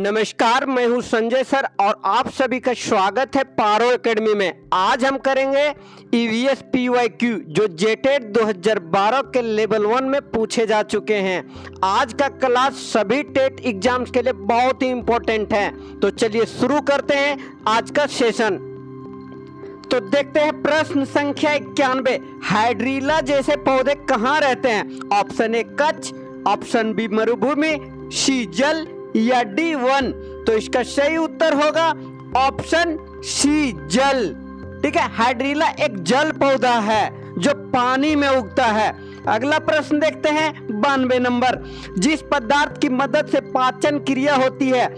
नमस्कार, मैं हूं संजय सर और आप सभी का स्वागत है पारो एकेडमी में। आज हम करेंगे ईवीएस पीवाईक्यू जो जेटेट 2012 के लेवल 1 में पूछे जा चुके हैं। आज का क्लास सभी टेट एग्जाम्स के लिए बहुत ही इंपॉर्टेंट है। तो चलिए शुरू करते हैं आज का सेशन। तो देखते हैं प्रश्न संख्या 91, हाइड्रीला जैसे पौधे कहाँ रहते हैं? Option A Kutch, option B मरुभूमि, सी जल या डी वन। तो इसका सही उत्तर होगा ऑप्शन सी जल। ठीक है, हाइड्रीला एक जल पौधा है जो पानी में उगता है। अगला प्रश्न देखते हैं 92 नंबर, जिस पदार्थ की मदद से पाचन क्रिया होती है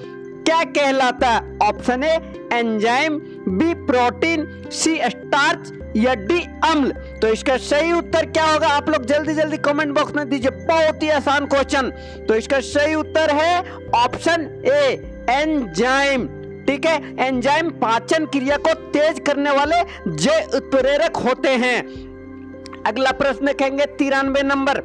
क्या कहलाता है? Option A enzyme, B protein, C starch या डी अम्ल। तो इसका सही उत्तर क्या होगा? आप लोग जल्दी जल्दी कमेंट बॉक्स में दीजिए, बहुत ही आसान क्वेश्चन। तो इसका सही उत्तर है ऑप्शन ए एंजाइम। ठीक है, एंजाइम पाचन क्रिया को तेज करने वाले जैव उत्प्रेरक होते हैं। अगला प्रश्न देखेंगे 93 नंबर,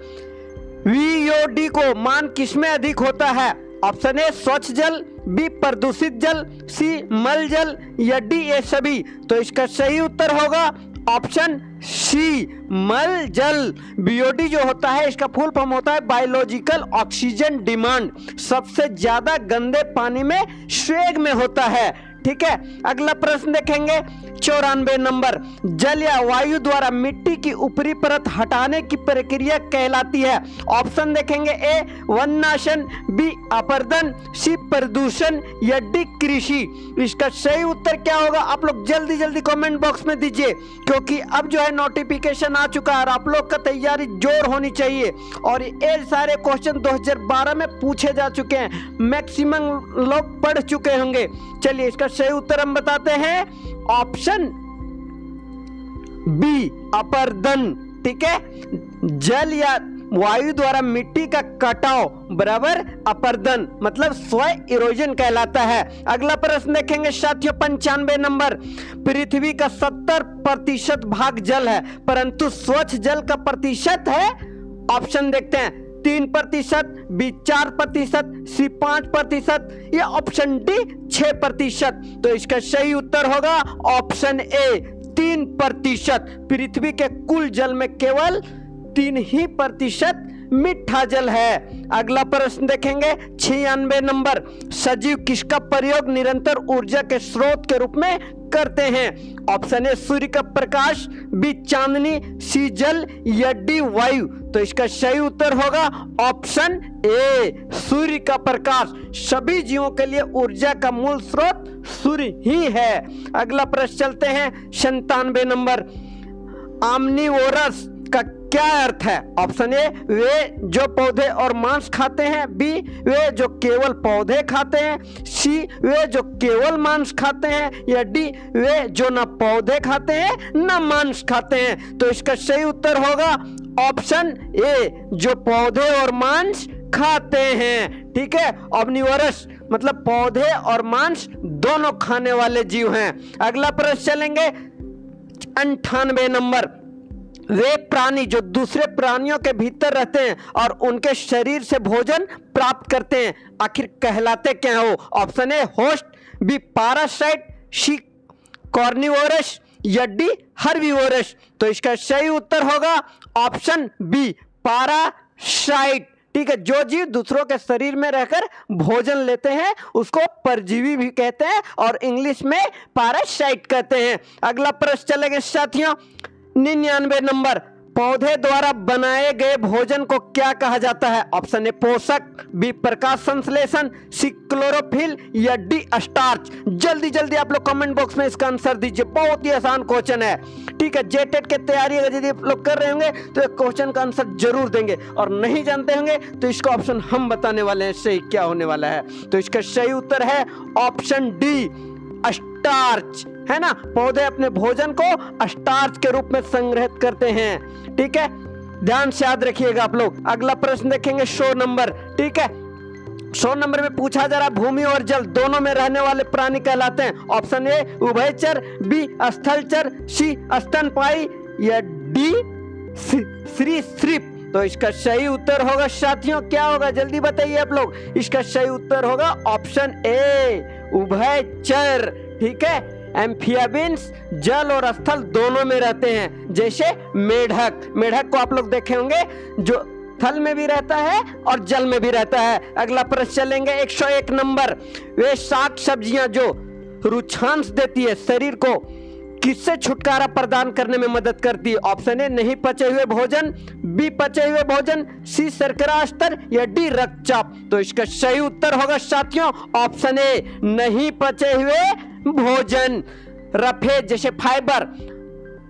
वीओडी को मान किसमें अधिक होता है? ऑप्शन ए स्वच्छ जल, बी प्रदूषित जल, सी मल जल या डी ये सभी। तो इसका सही उत्तर होगा ऑप्शन सी मल जल। बीओडी जो होता है इसका फुल फॉर्म होता है बायोलॉजिकल ऑक्सीजन डिमांड, सबसे ज्यादा गंदे पानी में स्वेग में होता है। ठीक है, अगला प्रश्न देखेंगे 94 नंबर, जल या वायु द्वारा मिट्टी की ऊपरी परत हटाने की प्रक्रिया कहलाती है? ऑप्शन देखेंगे ए वननाशन, बी अपरदन, सी प्रदूषण या डी कृषि। इसका सही उत्तर क्या होगा? आप लोग जल्दी जल्दी कमेंट बॉक्स में दीजिए, क्योंकि अब जो है नोटिफिकेशन आ चुका है और आप लोग का तैयारी जोर होनी चाहिए। और ये सारे क्वेश्चन 2012 में पूछे जा चुके हैं, मैक्सिमम लोग पढ़ चुके होंगे। चलिए इसका सही उत्तर हम बताते हैं ऑप्शन बी अपरदन। ठीक है, जल या वायु द्वारा मिट्टी का कटाव बराबर अपरदन, मतलब स्वयं इरोजन कहलाता है। अगला प्रश्न देखेंगे साथियों 95 नंबर, पृथ्वी का 70% भाग जल है परंतु स्वच्छ जल का प्रतिशत है? ऑप्शन देखते हैं 3%, बी 4%, सी 5% या ऑप्शन डी 6%। तो इसका सही उत्तर होगा ऑप्शन ए 3%। पृथ्वी के कुल जल में केवल 3% मीठा जल है। अगला प्रश्न देखेंगे 96 नंबर, सजीव किसका प्रयोग निरंतर ऊर्जा के स्रोत के रूप में करते हैं? ऑप्शन ए सूर्य का प्रकाश, बी चांदनी, सी जल या डी वायु। तो इसका सही उत्तर होगा ऑप्शन ए सूर्य का प्रकाश। सभी जीवों के लिए ऊर्जा का मूल स्रोत सूर्य ही है। अगला प्रश्न चलते हैं 97 नंबर, आमनीवोरस का क्या अर्थ है? ऑप्शन ए वे जो पौधे और मांस खाते हैं, बी वे जो केवल पौधे खाते हैं, सी वे जो केवल मांस खाते हैं या डी वे जो न पौधे खाते हैं न मांस खाते हैं। तो इसका सही उत्तर होगा ऑप्शन ए जो पौधे और मांस खाते हैं। ठीक है, ऑमनिवोरस मतलब पौधे और मांस दोनों खाने वाले जीव हैं। अगला प्रश्न चलेंगे 98 नंबर, वे प्राणी जो दूसरे प्राणियों के भीतर रहते हैं और उनके शरीर से भोजन प्राप्त करते हैं आखिर कहलाते क्या हो? Option A host, B parasite, C carnivorous या डी हर्बीवोरस। तो इसका सही उत्तर होगा ऑप्शन बी पैरासाइट। ठीक है, जो जीव दूसरों के शरीर में रहकर भोजन लेते हैं उसको परजीवी भी कहते हैं और इंग्लिश में पैरासाइट कहते हैं। अगला प्रश्न चलेगा साथियों 99 नंबर, पौधे द्वारा बनाए गए भोजन को क्या कहा जाता है? ऑप्शन ए पोषक, बी प्रकाश संश्लेषण, सी क्लोरोफिल या डी स्टार्च। जल्दी जल्दी आप लोग कमेंट बॉक्स में इसका आंसर दीजिए, बहुत ही आसान क्वेश्चन है। ठीक है, जेटेट की तैयारी अगर यदि आप लोग कर रहे होंगे तो एक क्वेश्चन का आंसर जरूर देंगे, और नहीं जानते होंगे तो इसका ऑप्शन हम बताने वाले हैं सही क्या होने वाला है। तो इसका सही उत्तर है ऑप्शन डी स्टार्च, है ना। पौधे अपने भोजन को स्टार्च के रूप में संग्रहित करते हैं। ठीक है, ध्यान से याद रखिएगा आप लोग। अगला प्रश्न देखेंगे 100 नंबर। ठीक है, 100 नंबर में पूछा जा रहा है भूमि और जल दोनों में रहने वाले प्राणी कहलाते हैं? ऑप्शन ए उभयचर, बी स्थलचर, सी स्तनपायी या डी सरीसृप। तो इसका सही उत्तर होगा साथियों, क्या होगा जल्दी बताइए आप लोग। इसका सही उत्तर होगा ऑप्शन ए, उभयचर। ठीक है, एम्फिबियंस जल और स्थल दोनों में रहते हैं। जैसे मेढक, मेढक को आप लोग देखे होंगे जो थल में भी रहता है और जल में भी रहता है। अगला प्रश्न चलेंगे 101 नंबर। वे शाक सब्जियां जो रुक्षांश देती है शरीर को किससे छुटकारा प्रदान करने में मदद करती है। ऑप्शन ए, नहीं पचे हुए भोजन, बी, पचे हुए भोजन, सी, शर्करा स्तर, या डी, रक्तचाप। तो इसका सही उत्तर होगा साथियों ऑप्शन ए, नहीं पचे हुए भोजन। रफेज जैसे फाइबर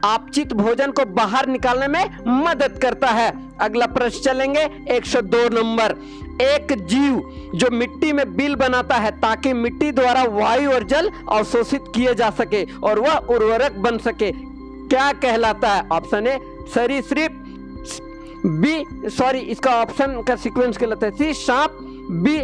अपचित भोजन को बाहर निकालने में मदद करता है। अगला प्रश्न चलेंगे 102 नंबर। एक जीव जो मिट्टी में बिल बनाता है ताकि मिट्टी द्वारा वायु और जल अवशोषित किए जा सके और वह उर्वरक बन सके, क्या कहलाता है। ऑप्शन ए, सरीसृप, बी, सॉरी इसका ऑप्शन का सीक्वेंस गलत है, सी, सांप, बी,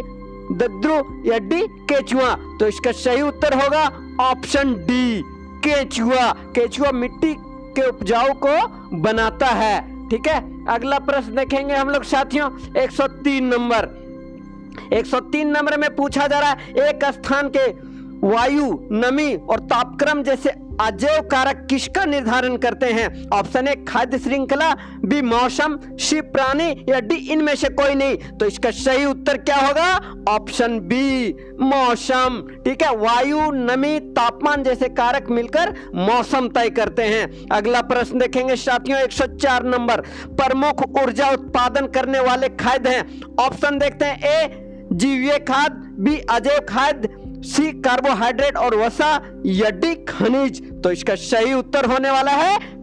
दद्रु, या डी, केचुआ। तो इसका सही उत्तर होगा ऑप्शन डी, केचुआ। केचुआ मिट्टी के उपजाऊ को बनाता है। ठीक है, अगला प्रश्न देखेंगे हम लोग साथियों 103 नंबर। 103 नंबर में पूछा जा रहा है एक स्थान के वायु, नमी और तापक्रम जैसे अजैव कारक किसका निर्धारण करते हैं। ऑप्शन ए, खाद्य श्रृंखला, बी, मौसम, सी, प्राणी, या डी, इनमें से कोई नहीं। तो इसका सही उत्तर क्या होगा ऑप्शन बी, मौसम। ठीक है, वायु, नमी, तापमान जैसे कारक मिलकर मौसम तय करते हैं। अगला प्रश्न देखेंगे साथियों 104 नंबर। प्रमुख ऊर्जा उत्पादन करने वाले खाद्य हैं। ऑप्शन देखते हैं ए, जीवीय खाद्य, बी, अजैव खाद्य, सी, कार्बोहाइड्रेट और वसा, या डी, खनिज। तो इसका सही उत्तर होने वाला है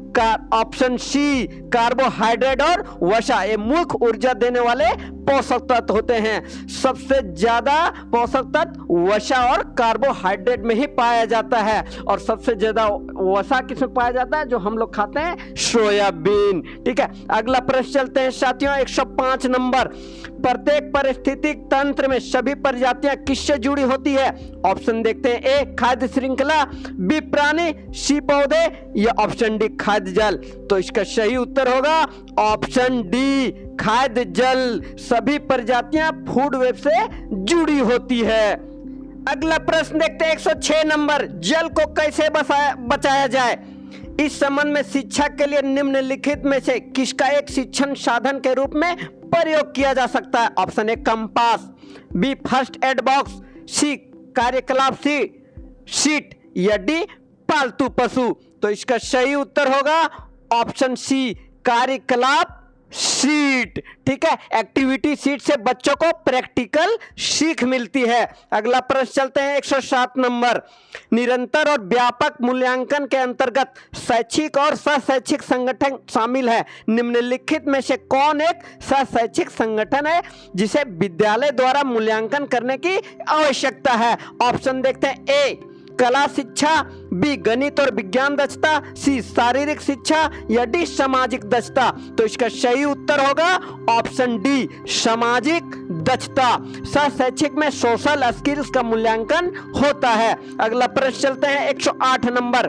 ऑप्शन सी, कार्बोहाइड्रेट और वसा। ये मुख्य ऊर्जा देने वाले पोषक तत्व होते हैं। सबसे ज्यादा पोषक तत्व वसा और कार्बोहाइड्रेट में ही पाया जाता है, और सबसे ज्यादा वसा किसमें पाया जाता है, जो हम लोग खाते हैं, सोयाबीन। ठीक है, अगला प्रश्न चलते हैं साथियों 105 नंबर। प्रत्येक पारिस्थितिक तंत्र में सभी प्रजातियां किससे जुड़ी होती है। ऑप्शन देखते हैं ए, खाद्य श्रृंखला, बी, प्राणी, सी, पौधे, या ऑप्शन डी, खाद्य जल। तो इसका सही उत्तर होगा ऑप्शन डी, खाद्य जल। सभी प्रजातियां फूड वेब से जुड़ी होती है। अगला प्रश्न देखते हैं 106 नंबर। जल को कैसे बचाया जाए। इस संबंध में शिक्षा के लिए निम्नलिखित में से किसका एक शिक्षण साधन के रूप में प्रयोग किया जा सकता है। Option A, compass, B, first aid box, C, कार्यकलाप शीट, या डी, पालतू पशु। तो इसका सही उत्तर होगा ऑप्शन सी, कार्यकलाप शीट। ठीक है, एक्टिविटी शीट से बच्चों को प्रैक्टिकल सीख मिलती है। अगला प्रश्न चलते हैं 107 नंबर। निरंतर और व्यापक मूल्यांकन के अंतर्गत शैक्षिक और सशैक्षिक संगठन शामिल है। निम्नलिखित में से कौन एक सशैक्षिक संगठन है जिसे विद्यालय द्वारा मूल्यांकन करने की आवश्यकता है। ऑप्शन देखते हैं ए, कला शिक्षा, बी, गणित और विज्ञान दक्षता, सी, शारीरिक शिक्षा, या डी, सामाजिक दक्षता। तो इसका सही उत्तर होगा ऑप्शन डी, सामाजिक दक्षता। सशैक्षिक में सोशल स्किल्स का मूल्यांकन होता है। अगला प्रश्न चलते हैं 108 नंबर।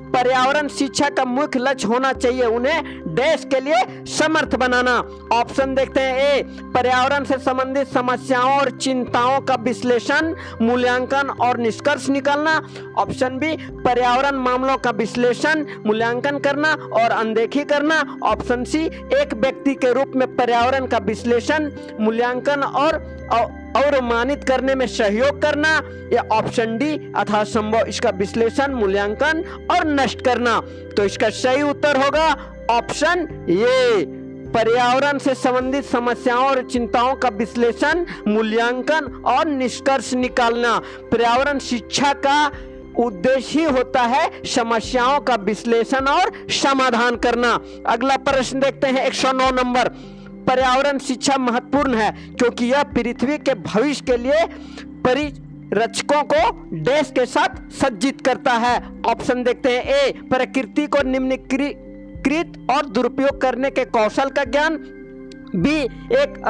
पर्यावरण शिक्षा का मुख्य लक्ष्य होना चाहिए उन्हें देश के लिए समर्थ बनाना। ऑप्शन देखते हैं ए, पर्यावरण से संबंधित समस्याओं और चिंताओं का विश्लेषण, मूल्यांकन और निष्कर्ष निकालना। ऑप्शन बी, पर्यावरण मामलों का विश्लेषण, मूल्यांकन करना और अनदेखी करना। ऑप्शन सी, एक व्यक्ति के रूप में पर्यावरण का विश्लेषण, मूल्यांकन और मानित करने में सहयोग करना। या ऑप्शन डी, यथासंभव इसका विश्लेषण, मूल्यांकन और नष्ट करना। तो इसका सही उत्तर होगा ऑप्शन ए, पर्यावरण से संबंधित समस्याओं और चिंताओं का विश्लेषण, मूल्यांकन और निष्कर्ष निकालना। पर्यावरण शिक्षा का उद्देश्य ही होता है समस्याओं का विश्लेषण और समाधान करना। अगला प्रश्न देखते हैं 109 नंबर। पर्यावरण शिक्षा महत्वपूर्ण है क्योंकि यह पृथ्वी के भविष्य के लिए परिरक्षकों को देश के साथ सज्जित करता है। ऑप्शन देखते हैं ए, प्रकृति को निम्नीकृत और दुरुपयोग करने के कौशल का ज्ञान, बी, एक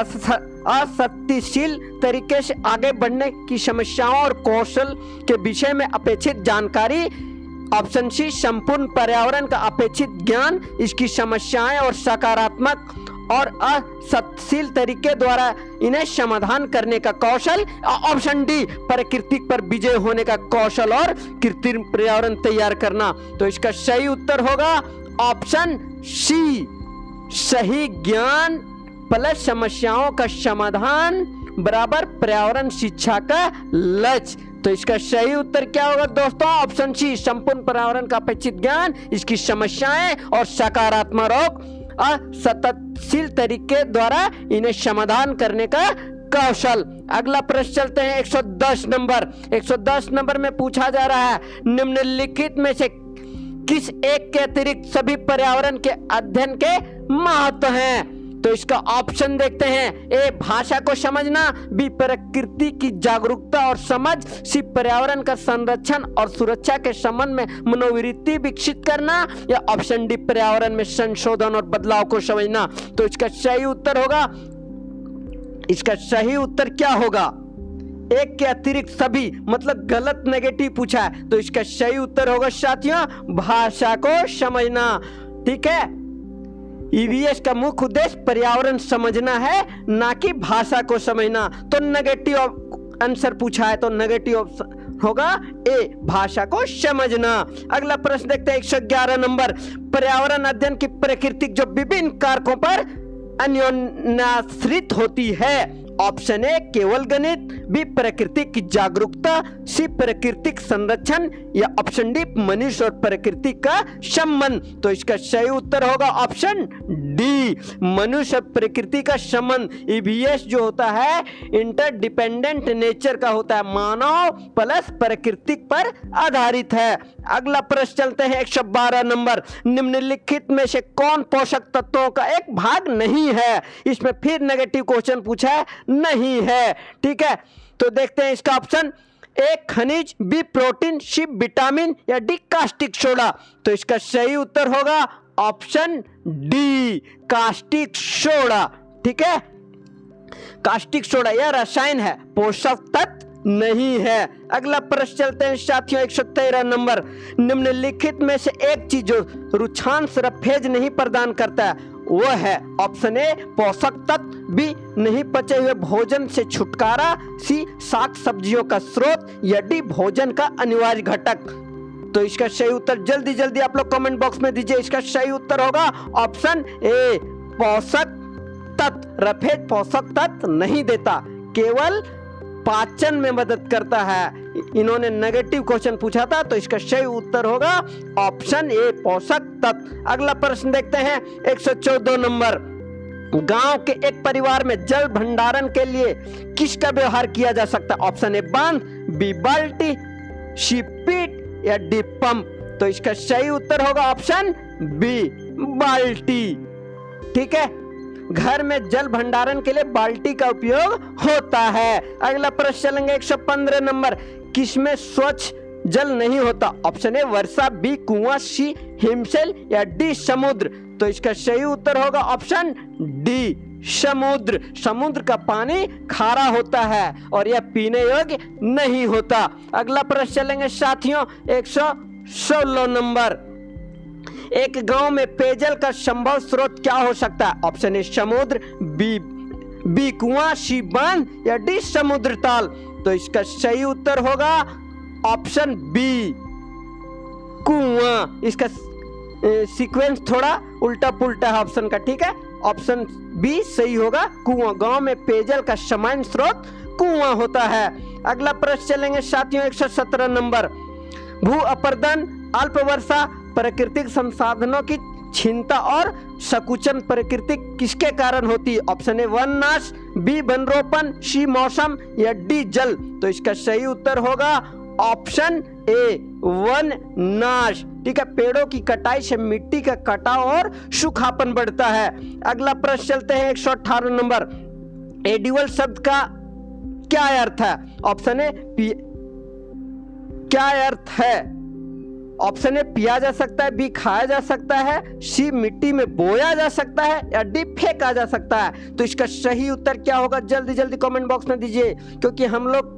असत्यशील तरीके से आगे बढ़ने की समस्याओं और कौशल के विषय में अपेक्षित जानकारी। ऑप्शन सी, संपूर्ण पर्यावरण का अपेक्षित ज्ञान, इसकी समस्याएं और सकारात्मक और असत्यशील तरीके द्वारा इन्हें समाधान करने का कौशल। ऑप्शन डी प्राकृतिक पर विजय होने का कौशल और कृत्रिम पर्यावरण तैयार करना। तो इसका सही उत्तर होगा ऑप्शन सी, सही ज्ञान प्लस समस्याओं का समाधान बराबर पर्यावरण शिक्षा का लक्ष्य। तो इसका सही उत्तर क्या होगा दोस्तों? ऑप्शन सी, संपूर्ण पर्यावरण का अपेक्षित ज्ञान, इसकी समस्याएं और सकारात्मक और असत्यशील तरीके द्वारा इन्हें समाधान करने का कौशल। अगला प्रश्न चलते हैं 110 नंबर। 110 नंबर में पूछा जा रहा है निम्नलिखित में से किस एक के अतिरिक्त सभी पर्यावरण के अध्ययन के महत्व हैं? तो इसका ऑप्शन देखते हैं। ए, भाषा को समझना, बी, प्रकृति की जागरूकता और समझ, सी, पर्यावरण का संरक्षण और सुरक्षा के संबंध में मनोवृत्ति विकसित करना, या ऑप्शन डी, पर्यावरण में संशोधन और बदलाव को समझना। तो इसका सही उत्तर होगा, इसका सही उत्तर क्या होगा? एक के अतिरिक्त सभी, मतलब गलत नेगेटिव पूछा है। तो इसका सही उत्तर होगा साथियों भाषा को समझना। ठीक है, ईवीएस का मुख्य उद्देश्य पर्यावरण समझना है, ना कि भाषा को समझना। तो नेगेटिव आंसर पूछा है, तो नेगेटिव ऑप्शन होगा ए, भाषा को समझना। अगला प्रश्न देखते हैं 111 नंबर। पर्यावरण अध्ययन की प्राकृतिक जो विभिन्न कारकों पर अन्योन्याश्रित होती है। ऑप्शन ए, केवल गणित, बी, प्रकृति की जागरूकता, सी, प्राकृतिक संरक्षण, या ऑप्शन डी, मनुष्य और प्रकृति का संबंध। तो इसका सही उत्तर होगा ऑप्शन डी, मनुष्य और प्रकृति का संबंध। ईवीएस जो होता है इंटरडिपेंडेंट नेचर का होता है, मानव प्लस प्राकृतिक पर आधारित है। अगला प्रश्न चलते हैं 112 नंबर। निम्नलिखित में से कौन पोषक तत्वों का एक भाग नहीं है? इसमें फिर नेगेटिव क्वेश्चन पूछा है, नहीं है। ठीक है, तो देखते हैं इसका ऑप्शन। ए, खनिज, बी, प्रोटीन, सी, विटामिन, या डी, कास्टिक सोडा। तो इसका सही उत्तर होगा ऑप्शन डी, कास्टिक सोडा। ठीक है, कास्टिक सोडा यह रसायन है, पोषक तत्व नहीं है। अगला प्रश्न चलते हैं साथियों 113 नंबर। निम्नलिखित में से एक चीज जो रुक्षांश रफेज नहीं प्रदान करता है वो है ऑप्शन ए, पोषक तत्व, बी, नहीं पचे हुए भोजन से छुटकारा, सी, साग सब्जियों का स्रोत, या डी, भोजन का अनिवार्य घटक। तो इसका सही उत्तर जल्दी जल्दी आप लोग कमेंट बॉक्स में दीजिए। इसका सही उत्तर होगा ऑप्शन ए, पोषक तत्व। रफेज पोषक तत्व नहीं देता, केवल पाचन में मदद करता है। इन्होंने नेगेटिव क्वेश्चन पूछा था, तो इसका सही उत्तर होगा ऑप्शन ए, पोषक तत्व। अगला प्रश्न देखते हैं 114 नंबर। गांव के एक परिवार में जल भंडारण के लिए किसका व्यवहार किया जा सकता है? ऑप्शन ए, बांध, बी, बाल्टी, सी, पीट, या डी, पंप। तो इसका सही उत्तर होगा ऑप्शन बी, बाल्टी। ठीक है, घर में जल भंडारण के लिए बाल्टी का उपयोग होता है। अगला प्रश्न चलेंगे 115 नंबर। किसमें स्वच्छ जल नहीं होता? ऑप्शन ए, वर्षा, बी, कुआं, सी, हिमशैल, या डी, समुद्र। तो इसका सही उत्तर होगा ऑप्शन डी, समुद्र। समुद्र का पानी खारा होता है और यह पीने योग्य नहीं होता। अगला प्रश्न चलेंगे साथियों 116 नंबर। एक गांव में पेयजल का संभव स्रोत क्या हो सकता है? ऑप्शन ए, समुद्र, बी, कुआं, सी, बांध, या डी, समुद्र ताल। तो इसका सही उत्तर होगा ऑप्शन बी, कुआं। इसका सीक्वेंस थोड़ा उल्टा पुल्टा है ऑप्शन का। ठीक है, ऑप्शन बी सही होगा, कुआं। गांव में पेयजल का सामान्य स्रोत कुआं होता है। अगला प्रश्न चलेंगे साथियों 117 नंबर। भू अपर्दन, अल्प वर्षा, प्राकृतिक संसाधनों की क्षीणता और संकुचन प्रकृति किसके कारण होती है? ऑप्शन ए, वन नाश, बी, वनरोपण, सी, मौसम, या डी, जल। तो इसका सही उत्तर होगा ऑप्शन ए, वन नाश। ठीक है, पेड़ों की कटाई से मिट्टी का कटाव और सूखापन बढ़ता है। अगला प्रश्न चलते हैं 118 नंबर। एडिबल शब्द का क्या अर्थ है? ऑप्शन ए, क्या अर्थ है? ऑप्शन ए, पिया जा सकता है, बी, खाया जा सकता है, सी, मिट्टी में बोया जा सकता है, या डी, फेंका जा सकता है। तो इसका सही उत्तर क्या होगा जल्दी जल्दी कमेंट बॉक्स में दीजिए, क्योंकि हम लोग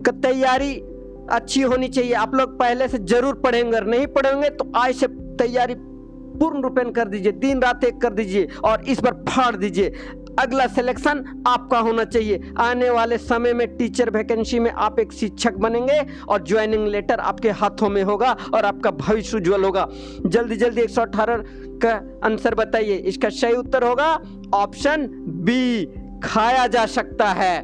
का तैयारी अच्छी होनी चाहिए। आप लोग पहले से जरूर पढ़ेंगे, अगर नहीं पढ़ेंगे तो आज से तैयारी पूर्ण रूपेण कर दीजिए, दिन रात एक कर दीजिए और इस बार फाड़ दीजिए। अगला सिलेक्शन आपका होना चाहिए। आने वाले समय में टीचर वैकेंसी में आप एक शिक्षक बनेंगे और ज्वाइनिंग लेटर आपके हाथों में होगा और आपका भविष्य उज्जवल होगा। जल्दी जल्दी 118 का आंसर बताइए। इसका सही उत्तर होगा ऑप्शन बी, खाया जा सकता है।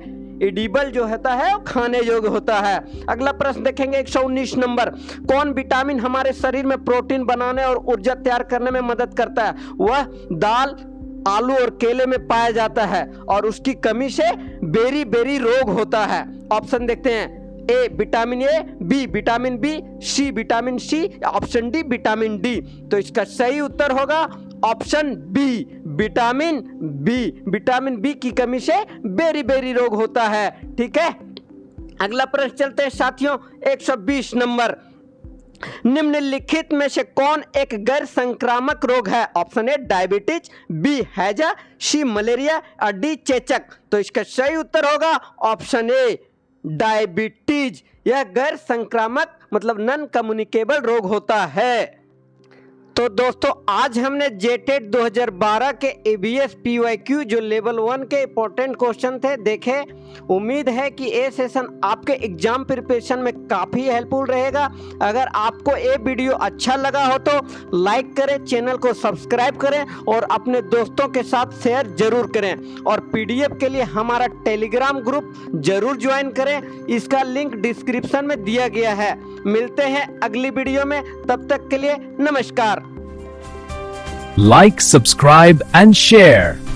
एडिबल जो होता है वो खाने योग्य होता है। अगला प्रश्न देखेंगे 119 नंबर। कौन विटामिन हमारे शरीर में प्रोटीन बनाने और ऊर्जा तैयार करने में मदद करता है? वह दाल, आलू और केले में पाया जाता है और उसकी कमी से बेरी बेरी रोग होता है। ऑप्शन देखते हैं। A vitamin A, B vitamin B, C vitamin C, option D vitamin D. तो इसका सही उत्तर होगा option B, vitamin B. Vitamin B की कमी से बेरी बेरी रोग होता है। ठीक है, अगला प्रश्न चलते हैं साथियों 120 नंबर। निम्नलिखित में से कौन एक गैर संक्रामक रोग है? ऑप्शन ए डायबिटीज, बी हैजा, सी मलेरिया और डी चेचक। तो इसका सही उत्तर होगा ऑप्शन ए डायबिटीज। यह गैर संक्रामक मतलब नॉन कम्युनिकेबल रोग होता है। तो दोस्तों आज हमने जेटेट 2012 के ABS PYQ जो लेवल 1 के इंपॉर्टेंट क्वेश्चन थे देखे। उम्मीद है कि ये सेशन आपके एग्जाम प्रिपरेशन में काफ़ी हेल्पफुल रहेगा। अगर आपको ये वीडियो अच्छा लगा हो तो लाइक करें, चैनल को सब्सक्राइब करें और अपने दोस्तों के साथ शेयर जरूर करें। और PDF के लिए हमारा टेलीग्राम ग्रुप जरूर ज्वाइन करें, इसका लिंक डिस्क्रिप्शन में दिया गया है। मिलते हैं अगली वीडियो में, तब तक के लिए नमस्कार। Like, subscribe and share.